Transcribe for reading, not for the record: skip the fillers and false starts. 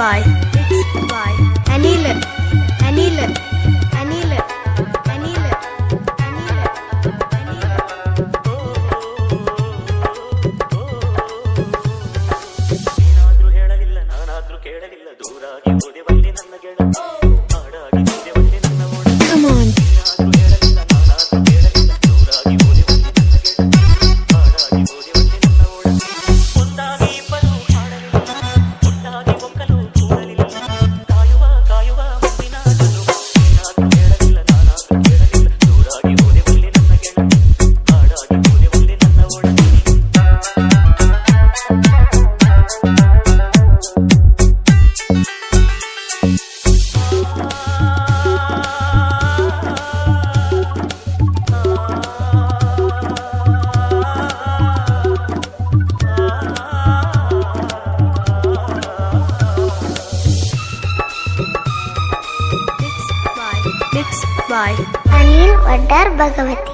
by Anil Anil Anil Anil Anil Anil ನೀನಾದ್ರೂ ಹೇಳಲಿಲ್ಲ ನಾನಾದ್ರೂ ಕೇಳಲಿಲ್ಲ ದೂರಾಗಿ ಹೋದೆ ಬಲ್ಲಿ ನನ್ನ ಗೆಳತಿ ಹಾಡಾಗಿ ಹೋದೆ ಬಲ್ಲಿ ನನ್ನ ಓಡ Come on ನೀನಾದ್ರೂ ಹೇಳಲಿಲ್ಲ ನಾನಾದ್ರೂ ಕೇಳಲಿಲ್ಲ ದೂರಾಗಿ ಹೋದೆ ಬಲ್ಲಿ ನನ್ನ ಗೆಳತಿ ಹಾಡಾಗಿ ಹೋದೆ ಬಲ್ಲಿ ನನ್ನ ಓಡ ಒಂದಾಗಿ ಇಬ್ಬರು ಹಾಡಲಿಲ್ಲ ಒಟ್ಟಾಗಿ ಒಕ್ಕಲು ಕೂಡಲಿಲ್ಲ ಕಾಯುವ ಮುಂದಿನ ಜನುಮ ನೀನಾದ್ರೂ ಹೇಳಲಿಲ್ಲ ನಾನಾದ್ರೂ ಕೇಳಲಿಲ್ಲ ದೂರಾಗಿ ಹೋದೆ ಬಲ್ಲಿ ನನ್ನ ಗೆಳತಿ ಹಾಡಾಗಿ ಹೋದೆ ಬಲ್ಲಿ ನನ್ನ ಓಡ Mixed by Anil Vadar Bhagavati.